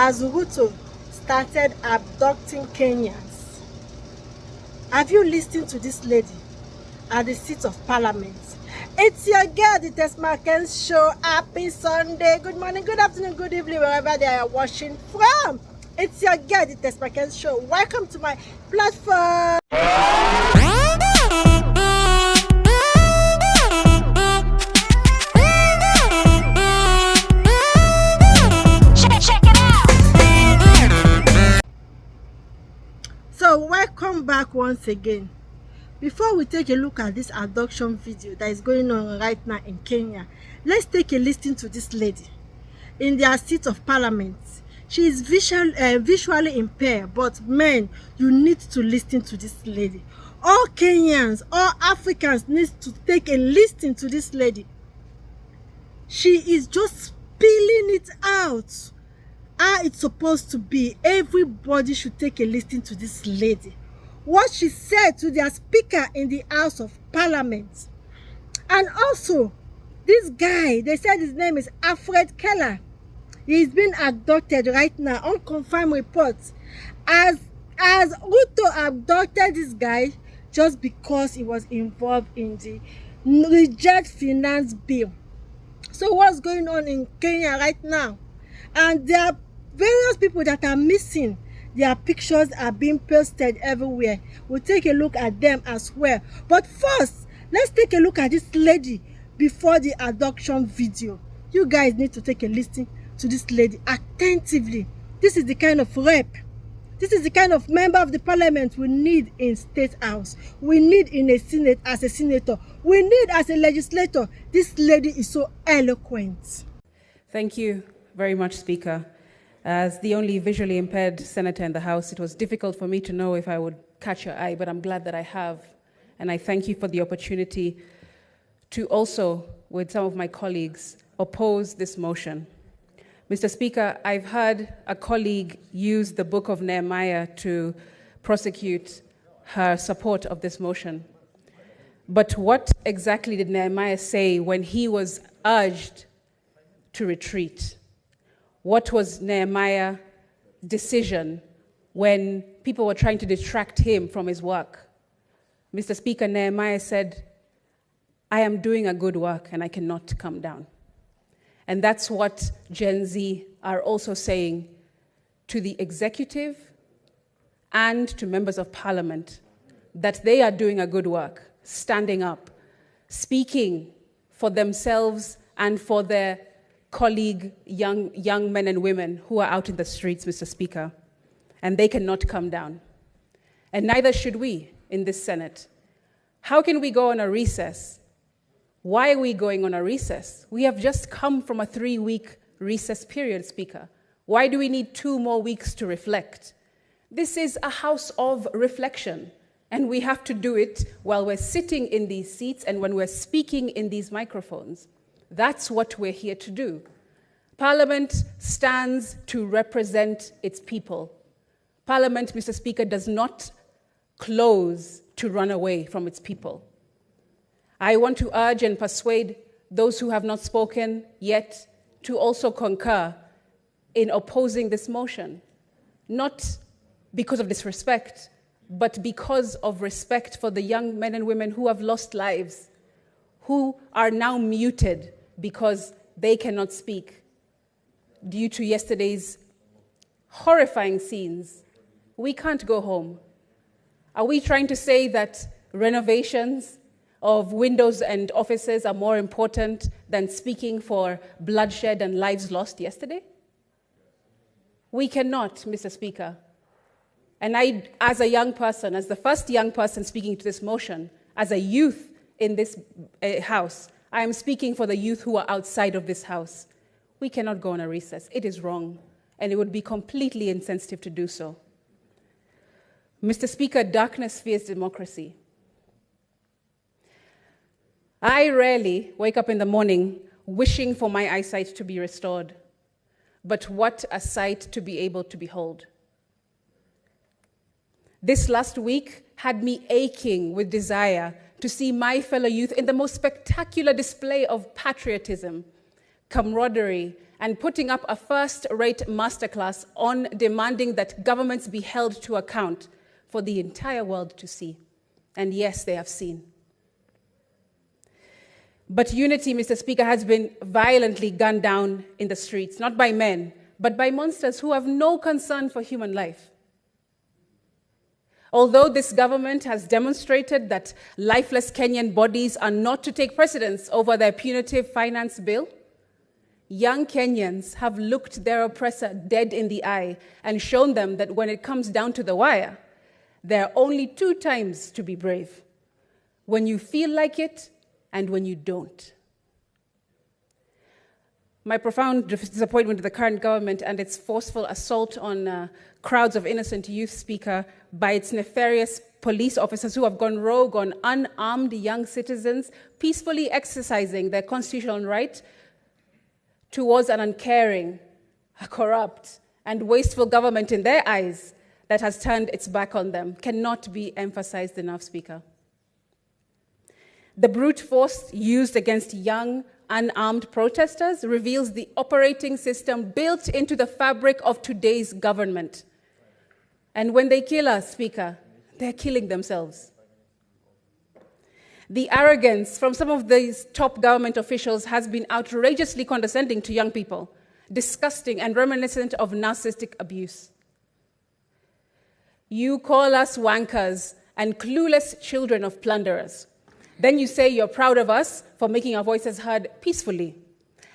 as Ruto started abducting Kenyans. Have you listened to this lady at the seat of parliament? It's your girl, the Tesmakens Show. Happy Sunday. Good morning, good afternoon, good evening, wherever they are watching from. It's your girl, the Tesmakens Show. Welcome to my platform. So welcome back once again. Before we take a look at this abduction video that is going on right now in Kenya, let's take a listen to this lady in their seat of parliament. She is visually impaired, but men, you need to listen to this lady. All Kenyans, all Africans need to take a listen to this lady. She is just spilling it out how it's supposed to be. Everybody should take a listen to this lady. What she said to their speaker in the House of Parliament. And also, this guy, they said his name is Alfred Keller. He's been abducted right now, unconfirmed reports. As Ruto abducted this guy just because he was involved in the reject finance bill. So what's going on in Kenya right now? And there are various people that are missing. Their pictures are being posted everywhere. We'll take a look at them as well. But first, let's take a look at this lady before the abduction video. You guys need to take a listen to this lady attentively. This is the kind of rep. This is the kind of member of the parliament we need in State House. We need in a Senate as a senator. We need as a legislator. This lady is so eloquent. Thank you very much, Speaker. As the only visually impaired senator in the House, it was difficult for me to know if I would catch your eye, but I'm glad that I have. And I thank you for the opportunity to also, with some of my colleagues, oppose this motion. Mr. Speaker, I've heard a colleague use the book of Nehemiah to prosecute her support of this motion. But what exactly did Nehemiah say when he was urged to retreat? What was Nehemiah's decision when people were trying to distract him from his work? Mr. Speaker, Nehemiah said, I am doing a good work and I cannot come down. And that's what Gen Z are also saying to the executive and to members of parliament, that they are doing a good work, standing up, speaking for themselves and for their colleague young men and women who are out in the streets, Mr. Speaker, and they cannot come down. And neither should we in this Senate. How can we go on a recess? Why are we going on a recess? We have just come from a 3-week recess period, Speaker. Why do we need 2 more weeks to reflect? This is a house of reflection, and we have to do it while we're sitting in these seats and when we're speaking in these microphones. That's what we're here to do. Parliament stands to represent its people. Parliament, Mr. Speaker, does not close to run away from its people. I want to urge and persuade those who have not spoken yet to also concur in opposing this motion, not because of disrespect, but because of respect for the young men and women who have lost lives, who are now muted because they cannot speak due to yesterday's horrifying scenes. We can't go home. Are we trying to say that renovations of windows and offices are more important than speaking for bloodshed and lives lost yesterday? We cannot, Mr. Speaker. And I, as a young person, as the first young person speaking to this motion, as a youth in this House, I am speaking for the youth who are outside of this House. We cannot go on a recess. It is wrong, and it would be completely insensitive to do so. Mr. Speaker, darkness fears democracy. I rarely wake up in the morning wishing for my eyesight to be restored, but what a sight to be able to behold. This last week had me aching with desire to see my fellow youth in the most spectacular display of patriotism, camaraderie, and putting up a first-rate masterclass on demanding that governments be held to account for the entire world to see. And yes, they have seen. But unity, Mr. Speaker, has been violently gunned down in the streets, not by men, but by monsters who have no concern for human life. Although this government has demonstrated that lifeless Kenyan bodies are not to take precedence over their punitive finance bill, young Kenyans have looked their oppressor dead in the eye and shown them that when it comes down to the wire, there are only two times to be brave: when you feel like it and when you don't. My profound disappointment with the current government and its forceful assault on crowds of innocent youth, Speaker, by its nefarious police officers who have gone rogue on unarmed young citizens peacefully exercising their constitutional right towards an uncaring, a corrupt, and wasteful government in their eyes that has turned its back on them, cannot be emphasized enough, Speaker. The brute force used against young, unarmed protesters reveals the operating system built into the fabric of today's government. And when they kill us, Speaker, they're killing themselves. The arrogance from some of these top government officials has been outrageously condescending to young people, disgusting and reminiscent of narcissistic abuse. You call us wankers and clueless children of plunderers. Then you say you're proud of us for making our voices heard peacefully.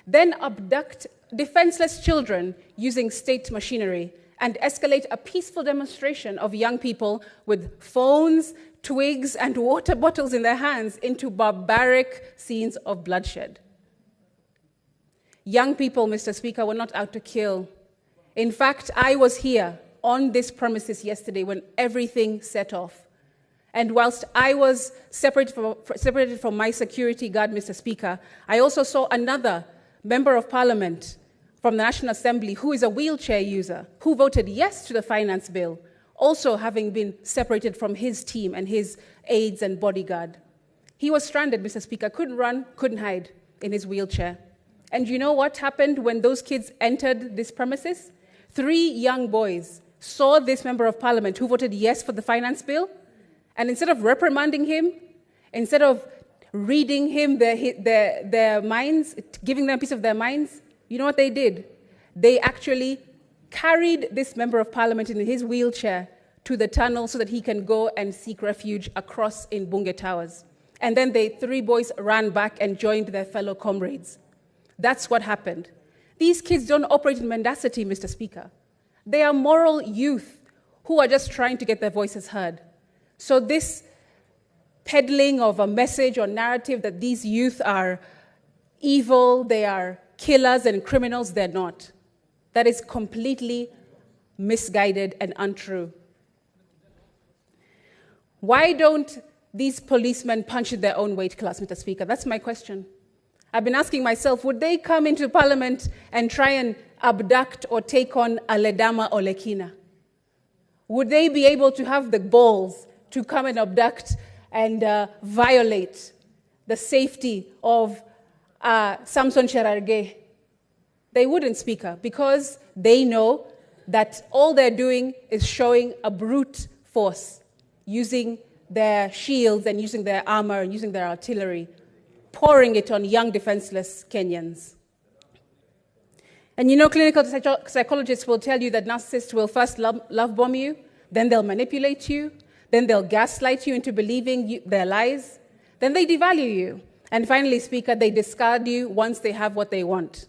Then abduct defenseless children using state machinery and escalate a peaceful demonstration of young people with phones, twigs, and water bottles in their hands into barbaric scenes of bloodshed. Young people, Mr. Speaker, were not out to kill. In fact, I was here on this premises yesterday when everything set off. And whilst I was separated from my security guard, Mr. Speaker, I also saw another member of parliament from the National Assembly who is a wheelchair user, who voted yes to the finance bill, also having been separated from his team and his aides and bodyguard. He was stranded, Mr. Speaker, couldn't run, couldn't hide in his wheelchair. And you know what happened when those kids entered this premises? 3 young boys saw this member of parliament who voted yes for the finance bill, and instead of reprimanding him, instead of reading him their minds, giving them a piece of their minds, you know what they did? They actually carried this member of parliament in his wheelchair to the tunnel so that he can go and seek refuge across in Bunge Towers. And then the 3 boys ran back and joined their fellow comrades. That's what happened. These kids don't operate in mendacity, Mr. Speaker. They are moral youth who are just trying to get their voices heard. So this peddling of a message or narrative that these youth are evil, they are killers and criminals, they're not. That is completely misguided and untrue. Why don't these policemen punch in their own weight class, Mr. Speaker? That's my question. I've been asking myself, would they come into parliament and try and abduct or take on Aledama or Lekina? Would they be able to have the balls to come and abduct and violate the safety of Samson Cherargei? They wouldn't, Speaker, because they know that all they're doing is showing a brute force, using their shields and using their armor and using their artillery, pouring it on young defenseless Kenyans. And you know, clinical psychologists will tell you that narcissists will first love bomb you, then they'll manipulate you, then they'll gaslight you into believing their lies, then they devalue you, and finally, Speaker, they discard you once they have what they want.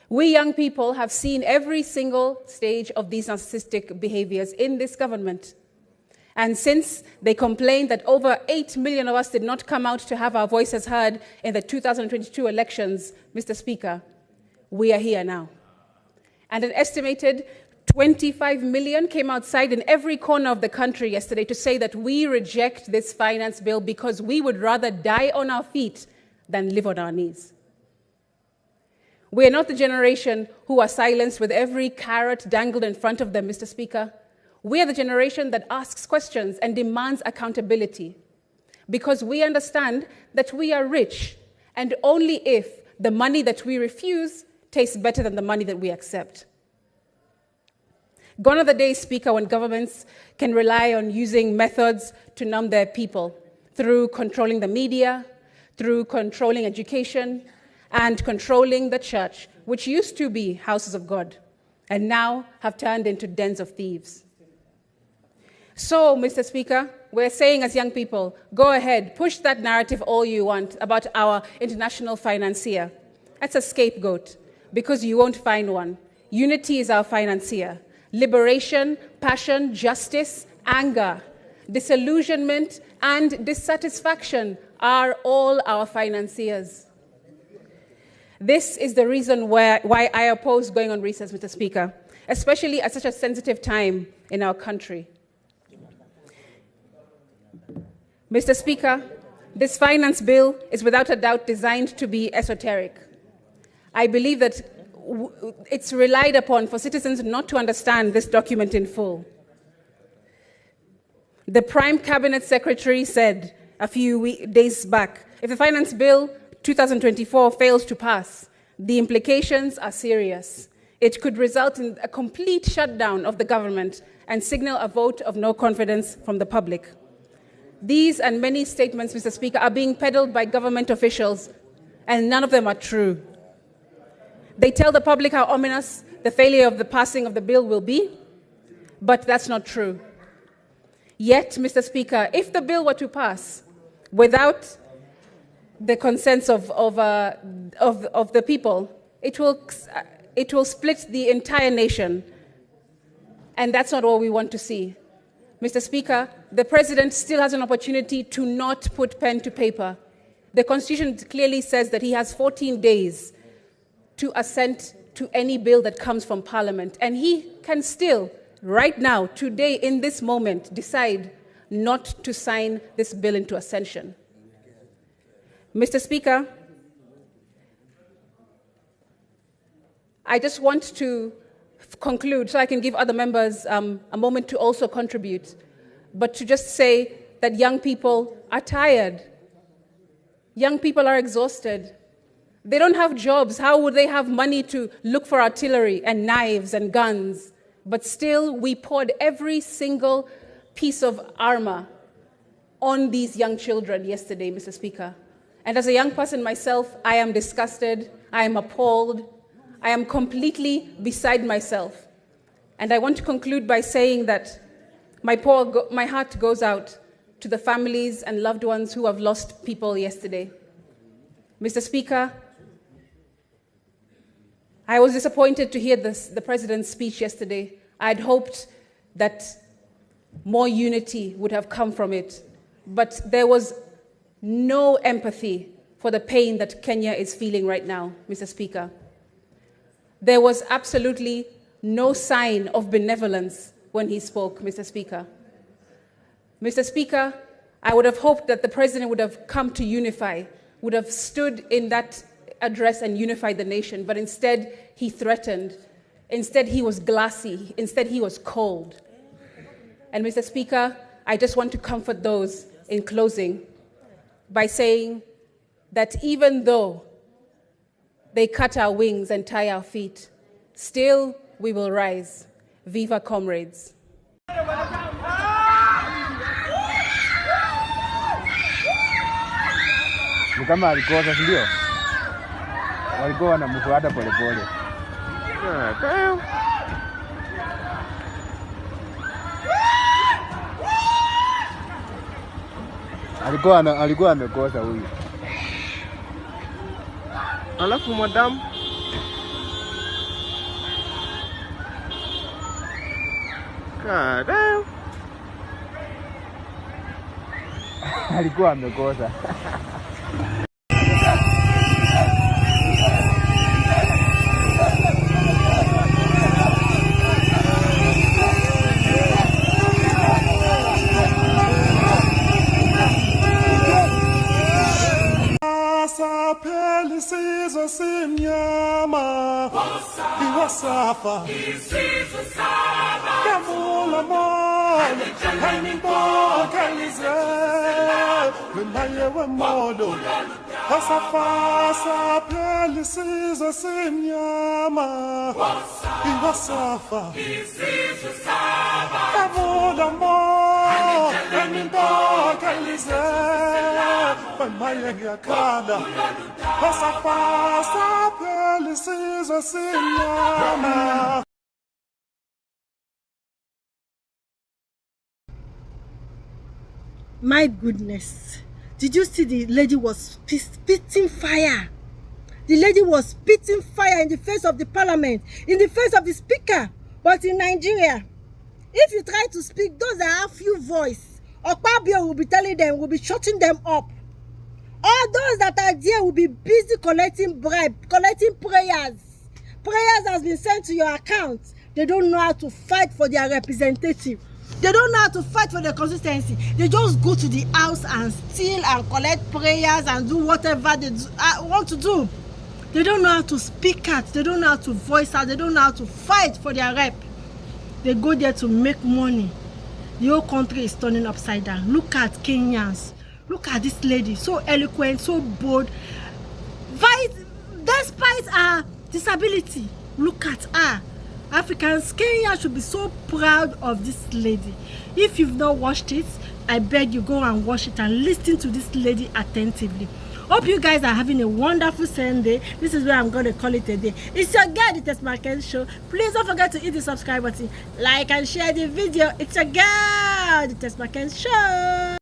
We young people have seen every single stage of these narcissistic behaviors in this government. And since they complained that over 8 million of us did not come out to have our voices heard in the 2022 elections, Mr. Speaker, we are here now. And an estimated 25 million came outside in every corner of the country yesterday to say that we reject this finance bill because we would rather die on our feet than live on our knees. We are not the generation who are silenced with every carrot dangled in front of them, Mr. Speaker. We are the generation that asks questions and demands accountability because we understand that we are rich, and only if the money that we refuse tastes better than the money that we accept. Gone are the days, Speaker, when governments can rely on using methods to numb their people through controlling the media, through controlling education, and controlling the church, which used to be houses of God, and now have turned into dens of thieves. So, Mr. Speaker, we're saying as young people, go ahead, push that narrative all you want about our international financier. That's a scapegoat, because you won't find one. Unity is our financier. Liberation, passion, justice, anger, disillusionment, and dissatisfaction are all our financiers. This is the reason why I oppose going on recess, Mr. Speaker, especially at such a sensitive time in our country. Mr. Speaker, this finance bill is without a doubt designed to be esoteric. I believe that it's relied upon for citizens not to understand this document in full. The Prime Cabinet Secretary said a few days back, if the Finance Bill 2024 fails to pass, the implications are serious. It could result in a complete shutdown of the government and signal a vote of no confidence from the public. These and many statements, Mr. Speaker, are being peddled by government officials, and none of them are true. They tell the public how ominous the failure of the passing of the bill will be, but that's not true. Yet, Mr. Speaker, if the bill were to pass without the consent of the people, it will split the entire nation, and that's not what we want to see. Mr. Speaker, the President still has an opportunity to not put pen to paper. The Constitution clearly says that he has 14 days to assent to any bill that comes from Parliament. And he can still, right now, today, in this moment, decide not to sign this bill into ascension. Mr. Speaker, I just want to conclude so I can give other members a moment to also contribute, but to just say that young people are tired. Young people are exhausted. They don't have jobs. How would they have money to look for artillery and knives and guns? But still, we poured every single piece of armor on these young children yesterday, Mr. Speaker. And as a young person myself, I am disgusted, I am appalled, I am completely beside myself. And I want to conclude by saying that my heart goes out to the families and loved ones who have lost people yesterday. Mr. Speaker, I was disappointed to hear the President's speech yesterday. I'd hoped that more unity would have come from it, but there was no empathy for the pain that Kenya is feeling right now, Mr. Speaker. There was absolutely no sign of benevolence when he spoke, Mr. Speaker. Mr. Speaker, I would have hoped that the President would have come to unify, would have stood in that address and unified the nation, but instead he threatened. Instead he was glassy. Instead he was cold. And Mr. Speaker, I just want to comfort those in closing by saying that even though they cut our wings and tie our feet, still we will rise. Viva comrades. Ni kama alikosa, si ndio? Walikuwa wanamfuata polepole. Alikuwa amekosa huyu. Alafu madam kada Alikuwa amekosa. Sapeli sizo simnyama Iwasafa Damula Hannibal Kalize, Maye Wamodo, Pasafasa, Pelisizo Sinyama, Iwasafa, Avodamo, Hannibal Kalize, Maye Yakada, Pasafasa, Pelisizo Sinyama. My goodness. Did you see the lady was spitting fire? The lady was spitting fire in the face of the parliament, in the face of the speaker. But in Nigeria, if you try to speak, those that have few voice, Okpabio will be telling them, will be shutting them up. All those that are there will be busy collecting bribe, collecting prayers. Prayers has been sent to your account. They don't know how to fight for their representative. They don't know how to fight for their consistency. They just go to the house and steal and collect prayers and do whatever they want to do. They don't know how to speak out. They don't know how to voice out. They don't know how to fight for their rep. They go there to make money. The whole country is turning upside down. Look at Kenyans. Look at this lady. So eloquent, so bold. Despite her disability, look at her. Africans, Kenya should be so proud of this lady. If you've not watched it, I beg you, go and watch it and listen to this lady attentively. Hope you guys are having a wonderful Sunday. This is where I'm going to call it a day. It's your girl, the Tesmaken Show. Please don't forget to hit the subscribe button, like and share the video. It's your girl, the Tesmaken Show.